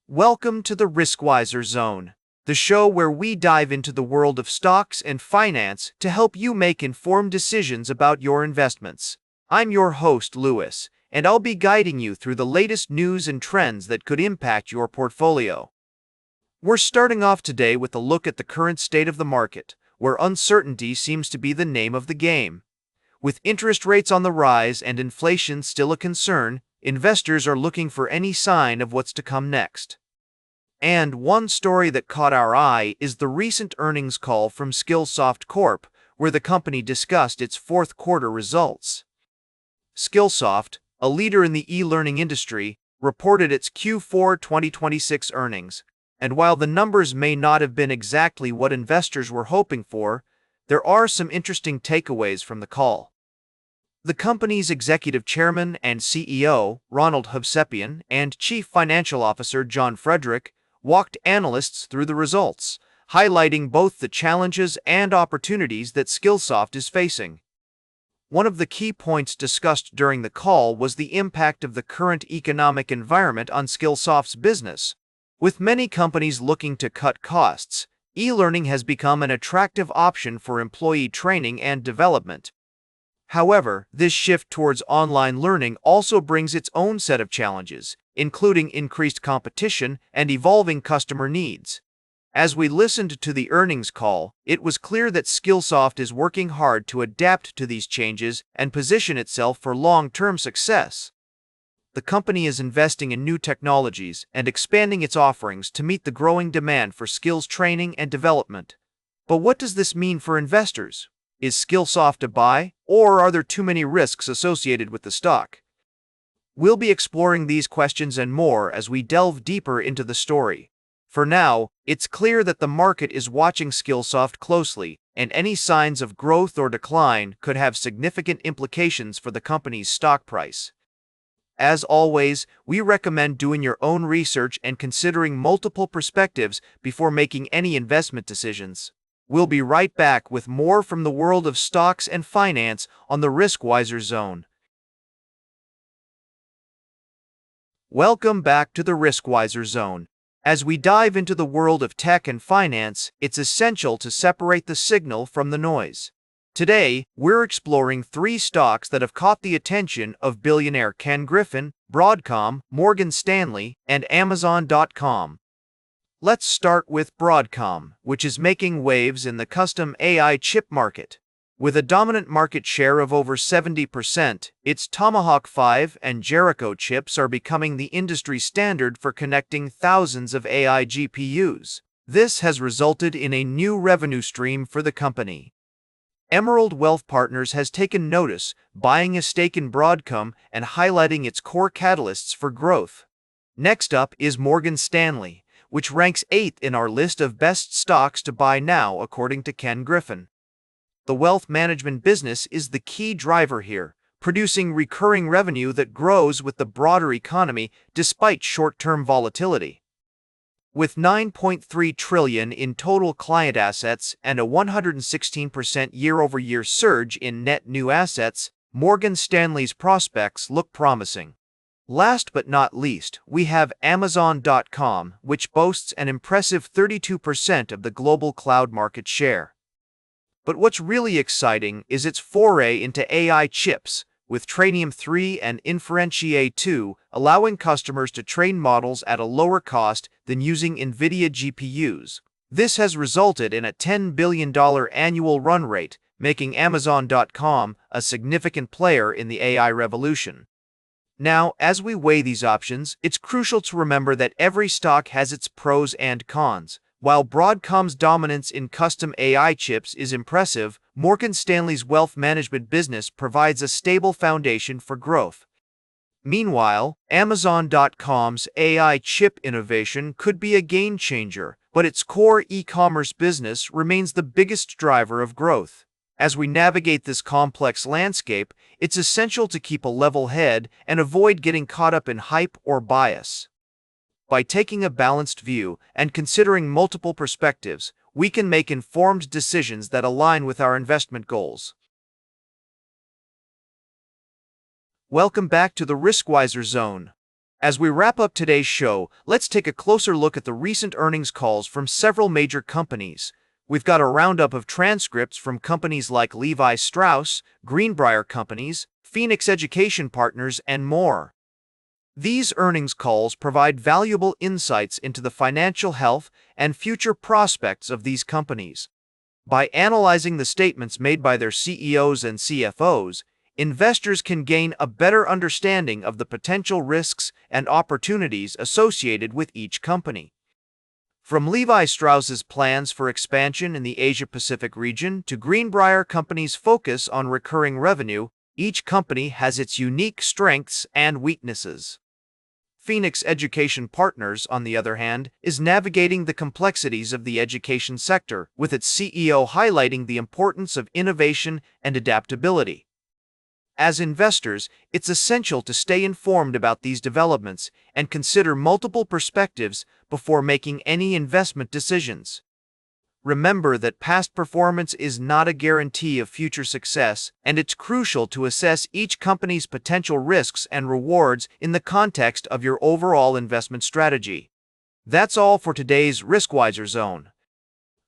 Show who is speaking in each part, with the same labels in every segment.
Speaker 1: Welcome to the Riskwiser Zone, the show where we dive into the world of stocks and finance to help you make informed decisions about your investments. I'm your host, Lewis, and I'll be guiding you through the latest news and trends that could impact your portfolio. We're starting off today with a look at the current state of the market, where uncertainty seems to be the name of the game. With interest rates on the rise and inflation still a concern, investors are looking for any sign of what's to come next. And one story that caught our eye is the recent earnings call from Skillsoft Corp, where the company discussed its fourth quarter results. Skillsoft, a leader in the e-learning industry, reported its Q4 2026 earnings, and while the numbers may not have been exactly what investors were hoping for, there are some interesting takeaways from the call. The company's executive chairman and CEO, Ronald Hovsepian, and chief financial officer, John Frederick, walked analysts through the results, highlighting both the challenges and opportunities that Skillsoft is facing. One of the key points discussed during the call was the impact of the current economic environment on Skillsoft's business. With many companies looking to cut costs, e-learning has become an attractive option for employee training and development. However, this shift towards online learning also brings its own set of challenges, including increased competition and evolving customer needs. As we listened to the earnings call, it was clear that Skillsoft is working hard to adapt to these changes and position itself for long-term success. The company is investing in new technologies and expanding its offerings to meet the growing demand for skills training and development. But what does this mean for investors? Is Skillsoft a buy, or are there too many risks associated with the stock? We'll be exploring these questions and more as we delve deeper into the story. For now, it's clear that the market is watching Skillsoft closely, and any signs of growth or decline could have significant implications for the company's stock price. As always, we recommend doing your own research and considering multiple perspectives before making any investment decisions. We'll be right back with more from the world of stocks and finance on the Riskwiser Zone. Welcome back to the Riskwiser Zone. As we dive into the world of tech and finance, it's essential to separate the signal from the noise. Today, we're exploring three stocks that have caught the attention of billionaire Ken Griffin, Broadcom, Morgan Stanley, and Amazon.com. Let's start with Broadcom, which is making waves in the custom AI chip market. With a dominant market share of over 70%, its Tomahawk 5 and Jericho chips are becoming the industry standard for connecting thousands of AI GPUs. This has resulted in a new revenue stream for the company. Emerald Wealth Partners has taken notice, buying a stake in Broadcom and highlighting its core catalysts for growth. Next up is Morgan Stanley, which ranks 8th in our list of best stocks to buy now according to Ken Griffin. The wealth management business is the key driver here, producing recurring revenue that grows with the broader economy despite short-term volatility. With $9.3 trillion in total client assets and a 116% year-over-year surge in net new assets, Morgan Stanley's prospects look promising. Last but not least, we have Amazon.com, which boasts an impressive 32% of the global cloud market share. But what's really exciting is its foray into AI chips, with Trainium 3 and Inferentia 2 allowing customers to train models at a lower cost than using NVIDIA GPUs. This has resulted in a $10 billion annual run rate, making Amazon.com a significant player in the AI revolution. Now, as we weigh these options, it's crucial to remember that every stock has its pros and cons. While Broadcom's dominance in custom AI chips is impressive, Morgan Stanley's wealth management business provides a stable foundation for growth. Meanwhile, Amazon.com's AI chip innovation could be a game changer, but its core e-commerce business remains the biggest driver of growth. As we navigate this complex landscape, it's essential to keep a level head and avoid getting caught up in hype or bias. By taking a balanced view and considering multiple perspectives, we can make informed decisions that align with our investment goals. Welcome back to the Riskwiser Zone. As we wrap up today's show, let's take a closer look at the recent earnings calls from several major companies. We've got a roundup of transcripts from companies like Levi Strauss, Greenbrier Companies, Phoenix Education Partners, and more. These earnings calls provide valuable insights into the financial health and future prospects of these companies. By analyzing the statements made by their CEOs and CFOs, investors can gain a better understanding of the potential risks and opportunities associated with each company. From Levi Strauss's plans for expansion in the Asia-Pacific region to Greenbrier Company's focus on recurring revenue, each company has its unique strengths and weaknesses. Phoenix Education Partners, on the other hand, is navigating the complexities of the education sector, with its CEO highlighting the importance of innovation and adaptability. As investors, it's essential to stay informed about these developments and consider multiple perspectives before making any investment decisions. Remember that past performance is not a guarantee of future success, and it's crucial to assess each company's potential risks and rewards in the context of your overall investment strategy. That's all for today's Riskwiser Zone.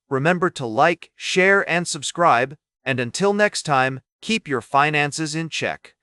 Speaker 1: Remember to like, share, and subscribe, and until next time, keep your finances in check.